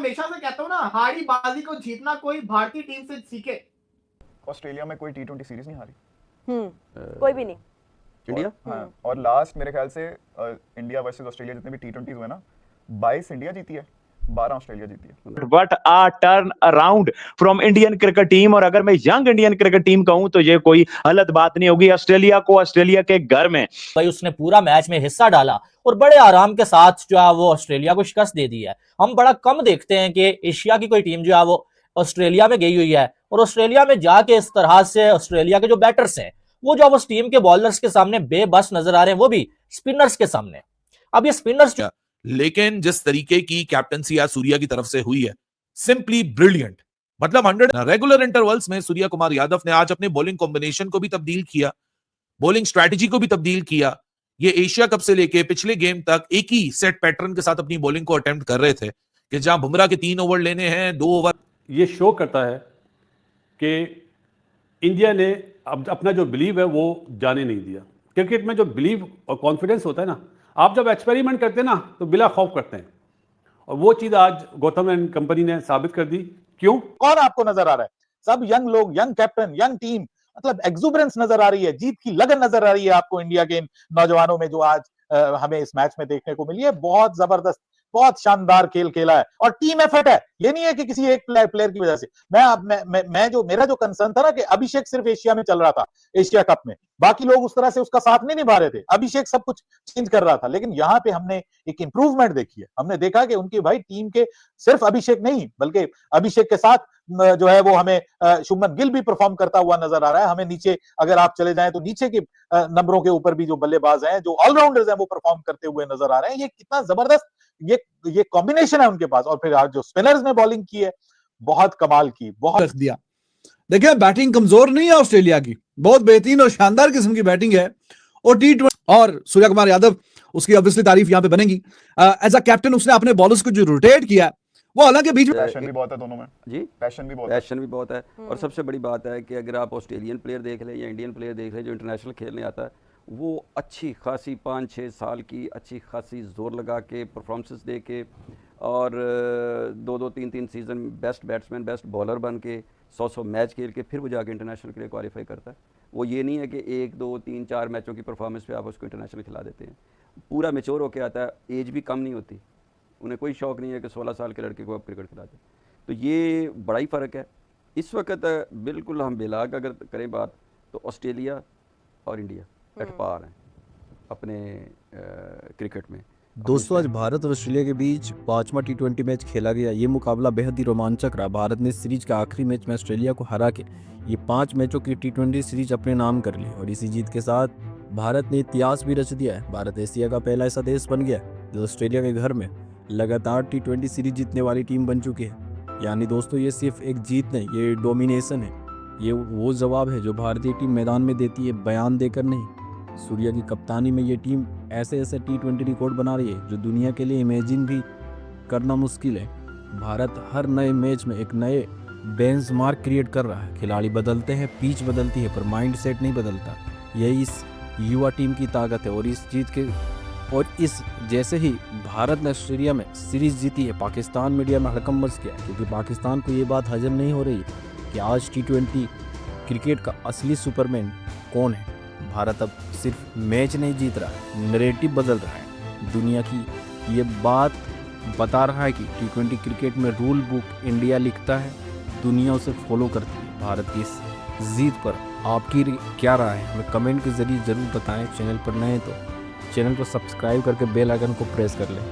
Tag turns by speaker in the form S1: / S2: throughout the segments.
S1: हमेशा से कहता हूँ ना, हारी बाजी को जीतना कोई भारतीय टीम से सीखे।
S2: ऑस्ट्रेलिया में कोई T20 सीरीज नहीं हारी।
S3: कोई भी नहीं।
S4: इंडिया
S2: हाँ, और लास्ट मेरे ख्याल से इंडिया वर्सेस ऑस्ट्रेलिया जितने भी T20 हुए ना, 22 इंडिया जीती है, 12 ऑस्ट्रेलिया जीती है।
S5: What a turn around from Indian cricket team। और अगर मैं यंग इंडियन क्रिकेट टीम कहूं तो ये कोई गलत बात नहीं होगी। ऑस्ट्रेलिया को ऑस्ट्रेलिया के घर में
S6: भाई उसने पूरा मैच में हिस्सा डाला और बड़े आराम के साथ जो है वो ऑस्ट्रेलिया को शिकस्त दे दी है। हम बड़ा कम देखते हैं कि एशिया की कोई टीम जो है वो ऑस्ट्रेलिया में गई हुई है और ऑस्ट्रेलिया में जाके इस तरह से ऑस्ट्रेलिया के जो बैटर्स हैं वो जो उस टीम के बॉलर्स के सामने बेबस नजर आ रहे हैं, वो भी स्पिनर्स के सामने। अब ये स्पिनर्स,
S7: लेकिन जिस तरीके की कैप्टनसी आज सूर्या की तरफ से हुई है, सिंपली ब्रिलियंट। मतलब 100 रेगुलर इंटरवल्स में सूर्या कुमार यादव ने आज अपने बॉलिंग कॉम्बिनेशन को भी तब्दील किया, बॉलिंग स्ट्रैटेजी को भी तब्दील किया। ये एशिया कप से लेके पिछले गेम तक एक ही सेट पैटर्न के साथ अपनी बॉलिंग को अटेम्प्ट कर रहे थे कि जहां बुमराह के 3 ओवर लेने हैं, 2 ओवर।
S8: ये शो करता है कि इंडिया ने अब अपना जो बिलीव है वो जाने नहीं दिया। क्रिकेट में जो बिलीव और कॉन्फिडेंस होता है ना, आप जब एक्सपेरिमेंट करते हैं ना तो बिला खौफ करते हैं, और वो चीज आज गौतम एंड कंपनी ने साबित कर दी। क्यों?
S9: कौन आपको नजर आ रहा है? सब यंग लोग, यंग कैप्टन, यंग टीम, मतलब एक्सुबरेंस नजर आ रही है, जीत की लगन नजर आ रही है आपको इंडिया के इन नौजवानों में जो आज हमें इस मैच में देखने को मिली है। बहुत जबरदस्त, बहुत शानदार खेल खेला है और टीम एफर्ट है। ये नहीं है कि किसी एक प्लेयर की वजह से। मेरा जो कंसर्न था ना कि अभिषेक सिर्फ एशिया में चल रहा था, एशिया कप में बाकी लोग उस तरह से उसका साथ नहीं निभा रहे थे, अभिषेक सब कुछ चेंज कर रहा था। लेकिन यहाँ पे हमने एक इंप्रूवमेंट देखी है। हमने देखा कि उनकी भाई टीम के सिर्फ अभिषेक नहीं बल्कि अभिषेक के साथ जो है वो हमें शुभमन गिल भी परफॉर्म करता हुआ नजर आ रहा है। हमें नीचे अगर आप चले जाएं तो नीचे के नंबरों के ऊपर भी जो बल्लेबाज हैं, जो ऑलराउंडर्स हैं, वो परफॉर्म करते हुए नजर आ रहे हैं। ये कितना जबरदस्त ये कॉम्बिनेशन है उनके पास। और फिर आज जो स्पिनर्स ने बॉलिंग की है, बहुत कमाल की, बहुत
S10: रख दिया। देखिए बैटिंग कमजोर नहीं है ऑस्ट्रेलिया की, बहुत बेहतरीन और शानदार किस्म की बैटिंग है। और T20 और सूर्या कुमार यादव, उसकी ऑब्वियसली तारीफ यहाँ पे बनेगी। एज अ कैप्टन उसने अपने बॉलर्स को जो रोटेट किया, वो हालांकि बीच में
S2: पैशन भी बहुत है दोनों में जी, पैशन भी बहुत है।
S4: और सबसे बड़ी बात है कि अगर आप ऑस्ट्रेलियन प्लेयर देख लें या इंडियन प्लेयर देख लें जो इंटरनेशनल खेलने आता है, वो अच्छी खासी 5-6 साल की अच्छी खासी जोर लगा के परफॉर्मेंसेस दे के और 2-2, 3-3 season best batsman, best bowler बन के 100 मैच खेल के फिर वो जाके इंटरनेशनल के लिए क्वालिफाई करता है। वो ये नहीं है कि 1, 2, 3, 4 मैचों की परफॉर्मेंस पे आप उसको इंटरनेशनल खिला देते हैं। पूरा मेच्योर होके आता है, एज भी कम नहीं होती, उन्हें कोई शौक़ नहीं है कि 16 साल के लड़के को आप क्रिकेट खिला दें। तो ये बड़ा ही फ़र्क है। इस वक्त बिल्कुल हम बेलाग अगर करें बात तो ऑस्ट्रेलिया और इंडिया एट पार हैं अपने क्रिकेट में।
S11: दोस्तों आज भारत और ऑस्ट्रेलिया के बीच 5वां T20 मैच खेला गया। ये मुकाबला बेहद ही रोमांचक रहा। भारत ने सीरीज का आखिरी मैच में ऑस्ट्रेलिया को हरा के ये 5 मैचों की T20 सीरीज अपने नाम कर ली और इसी जीत के साथ भारत ने इतिहास भी रच दिया है। भारत एशिया का पहला ऐसा देश बन गया जो ऑस्ट्रेलिया के घर में लगातार T20 सीरीज जीतने वाली टीम बन चुकी है। यानी दोस्तों ये सिर्फ एक जीत नहीं, ये डोमिनेशन है। ये वो जवाब है जो भारतीय टीम मैदान में देती है, बयान देकर नहीं। सूर्या की कप्तानी में ये टीम ऐसे ऐसे T20 रिकॉर्ड बना रही है जो दुनिया के लिए इमेजिन भी करना मुश्किल है। भारत हर नए मैच में एक नए बेंचमार्क क्रिएट कर रहा है। खिलाड़ी बदलते हैं, पिच बदलती है, पर माइंड सेट नहीं बदलता। यही इस युवा टीम की ताकत है। और इस जैसे ही भारत ने ऑस्ट्रेलिया में सीरीज जीती है, पाकिस्तान मीडिया में हड़कंप मच गया, क्योंकि पाकिस्तान को ये बात हजम नहीं हो रही कि आज T20 क्रिकेट का असली सुपरमैन कौन है। भारत अब सिर्फ मैच नहीं जीत रहा है, नैरेटिव बदल रहा है। दुनिया की ये बात बता रहा है कि T20 क्रिकेट में रूल बुक इंडिया लिखता है, दुनिया उसे फॉलो करती है। भारत की इस जीत पर आपकी क्या राय है, हमें कमेंट के जरिए ज़रूर बताएं। चैनल पर नए तो चैनल को सब्सक्राइब करके बेल आइकन को प्रेस कर लें।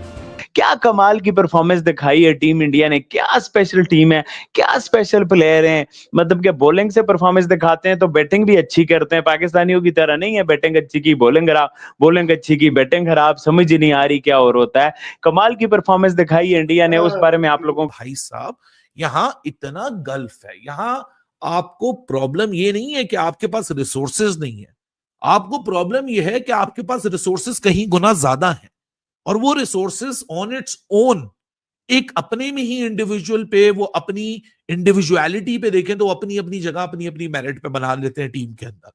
S5: क्या कमाल की परफॉर्मेंस दिखाई है टीम इंडिया ने। क्या स्पेशल टीम है, क्या स्पेशल प्लेयर हैं। मतलब क्या बॉलिंग से परफॉर्मेंस दिखाते हैं तो बैटिंग भी अच्छी करते हैं। पाकिस्तानियों की तरह नहीं है बैटिंग अच्छी की बॉलिंग खराब, बॉलिंग अच्छी की बैटिंग खराब। समझ ही नहीं आ रही क्या और होता है। कमाल की परफॉर्मेंस दिखाई है इंडिया ने। उस बारे में आप लोगों
S7: भाई साहब यहाँ इतना गल्फ है। यहाँ आपको प्रॉब्लम ये नहीं है कि आपके पास रिसोर्सेज नहीं है, आपको प्रॉब्लम यह है कि आपके पास रिसोर्सेज कहीं गुना ज्यादा है। और वो रिसोर्सेस ऑन इट्स ओन एक अपने में ही इंडिविजुअल पे, वो अपनी इंडिविजुअलिटी पे देखें तो अपनी अपनी जगह अपनी अपनी मेरिट पे बना लेते हैं टीम के अंदर।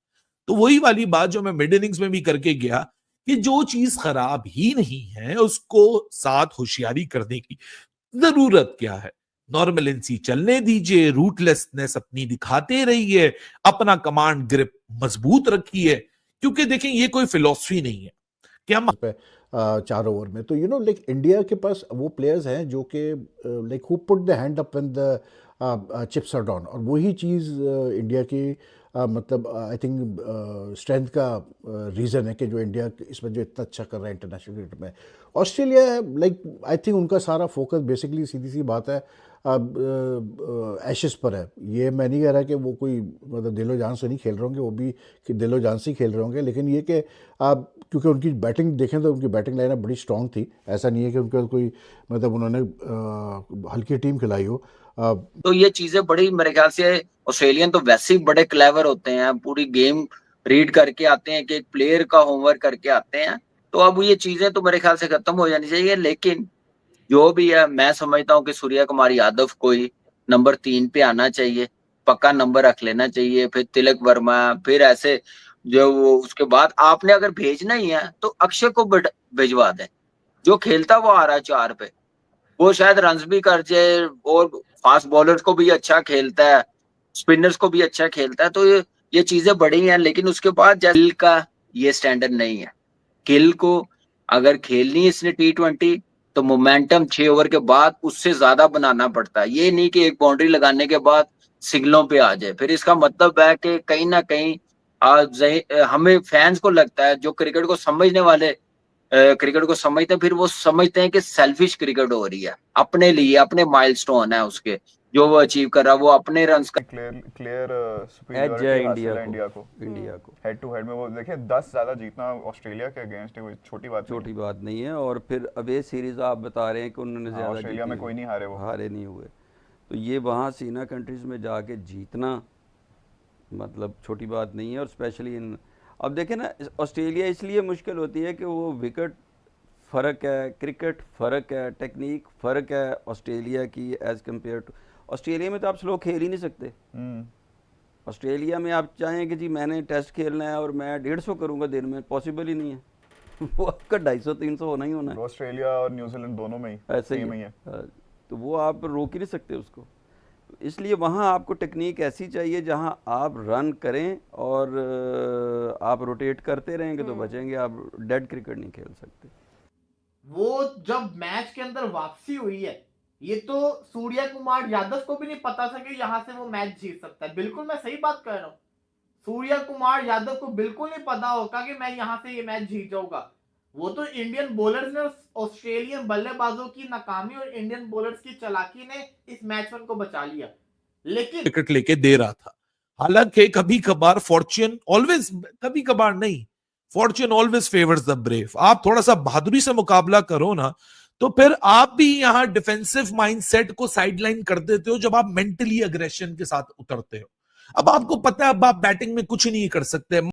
S7: तो वही वाली बात जो मैं मिड इनिंग्स में भी करके गया कि जो चीज खराब ही नहीं है उसको साथ होशियारी करने की जरूरत क्या है? नॉर्मलेंसी चलने दीजिए, रूटलेसनेस अपनी दिखाते रहिए, अपना कमांड ग्रिप मजबूत रखिए, क्योंकि देखें ये कोई फिलॉसफी नहीं है कि हम
S12: 4 ओवर में। तो लाइक इंडिया के पास वो प्लेयर्स हैं जो कि like who put the hand up when the chips are down, और वही चीज़ इंडिया की मतलब आई थिंक स्ट्रेंथ का रीज़न है कि जो इंडिया इसमें जो इतना अच्छा कर रहा है इंटरनेशनल क्रिकेट में। ऑस्ट्रेलिया लाइक आई थिंक उनका सारा फोकस बेसिकली सीधी सी बात है एशेस पर है। ये मैं नहीं कह रहा कि वो कोई मतलब दिलो जान से नहीं खेल रहे होंगे, वो भी कि दिलो जान से ही खेल रहे होंगे, लेकिन ये कि आप क्योंकि उनकी बैटिंग देखें तो उनकी बैटिंग लाइनअप बड़ी स्ट्रांग थी। ऐसा नहीं है कि उनका कोई मतलब उन्होंने हल्की टीम खिलाई हो।
S13: तो ये चीजें बड़ी मेरे ख्याल से ऑस्ट्रेलियन तो वैसे ही बड़े क्लेवर होते हैं, पूरी गेम रीड करके आते हैं कि एक प्लेयर का होमवर्क करके आते हैं। तो अब ये चीजें तो मेरे ख्याल से खत्म हो जानी चाहिए। लेकिन जो भी है मैं समझता हूँ कि सूर्या कुमार यादव कोई नंबर 3 पे आना चाहिए, पक्का नंबर रख लेना चाहिए, फिर तिलक वर्मा, फिर ऐसे जो वो उसके बाद आपने अगर भेजना ही है तो अक्षय को भिजवा दें, जो खेलता वो आ रहा है 4 पे, वो शायद रन्स भी कर जाए और फास्ट बॉलर्स को भी अच्छा खेलता है, स्पिनर्स को भी अच्छा खेलता है। तो ये चीजें बड़ी हैं। लेकिन उसके बाद गिल का ये स्टैंडर्ड नहीं है। गिल को अगर खेलनी है इसने T20 तो मोमेंटम 6 ओवर के बाद उससे ज्यादा बनाना पड़ता है। ये नहीं कि एक बाउंड्री लगाने के बाद सिग्नलों पे आ जाए, फिर इसका मतलब है कि कहीं ना कहीं हमें फैंस को लगता है, जो क्रिकेट को समझने वाले क्रिकेट को समझते हैं, फिर वो समझते हैं कि सेल्फिश क्रिकेट हो रही है, अपने लिए, अपने माइलस्टोन है उसके जो वो अचीव कर रहा है, वो अपने रन्स का
S2: क्लियर
S4: एज है
S2: इंडिया को
S4: हेड
S2: टू हेड में। वो देखिए 10 ज्यादा जीतना ऑस्ट्रेलिया के अगेंस्ट है, कोई छोटी बात नहीं
S4: है। और फिर अवे सीरीज आप बता रहे हैं कि उन्होंने ज्यादा
S2: ऑस्ट्रेलिया में कोई नहीं हारे, वो
S4: हारे नहीं हुए। तो ये वहाँ सीना कंट्रीज में जाके जीतना मतलब छोटी बात नहीं है। और स्पेशली इन अब देखें ना, ऑस्ट्रेलिया इसलिए मुश्किल होती है कि वो विकेट फ़र्क है, क्रिकेट फ़र्क है, टेक्निक फ़र्क है ऑस्ट्रेलिया की एज़ कम्पेयर टू। ऑस्ट्रेलिया में तो आप स्लो खेल ही नहीं सकते। ऑस्ट्रेलिया में आप चाहें कि जी मैंने टेस्ट खेलना है और मैं 150 करूँगा दिन में, पॉसिबल ही नहीं है। वो आपका 250-300 होना ही होना है।
S2: ऑस्ट्रेलिया और न्यूजीलैंड दोनों में ही
S4: ऐसे ही है। तो वो आप रोक ही नहीं सकते उसको। इसलिए वहाँ आपको टेक्निक ऐसी चाहिए जहाँ आप रन करें और आप रोटेट करते रहेंगे तो बचेंगे, आप डेड क्रिकेट नहीं खेल सकते।
S1: वो जब मैच के अंदर वापसी हुई है, ये तो सूर्या कुमार यादव को भी नहीं पता था कि यहाँ से वो मैच जीत सकता है। बिल्कुल मैं सही बात कर रहा हूँ। सूर्या कुमार यादव को बिल्कुल नहीं पता होगा कि मैं यहाँ से ये मैच जीत जाऊंगा। वो तो इंडियन बॉलर्स ने, ऑस्ट्रेलियन बल्लेबाजों की नाकामी और इंडियन बॉलर्स की चालाकी ने इस मैच को बचा लिया। लेकिन
S7: क्रिकेट लेके दे रहा था। हालांकि कभी कभार फॉर्च्यून ऑलवेज, कभी कभार नहीं, Fortune always favours the brave. आप थोड़ा सा बहादुरी से मुकाबला करो ना, तो फिर आप भी यहाँ डिफेंसिव माइंडसेट को साइडलाइन कर देते हो जब आप मेंटली अग्रेशन के साथ उतरते हो। अब आपको पता है अब आप बैटिंग में कुछ नहीं कर सकते।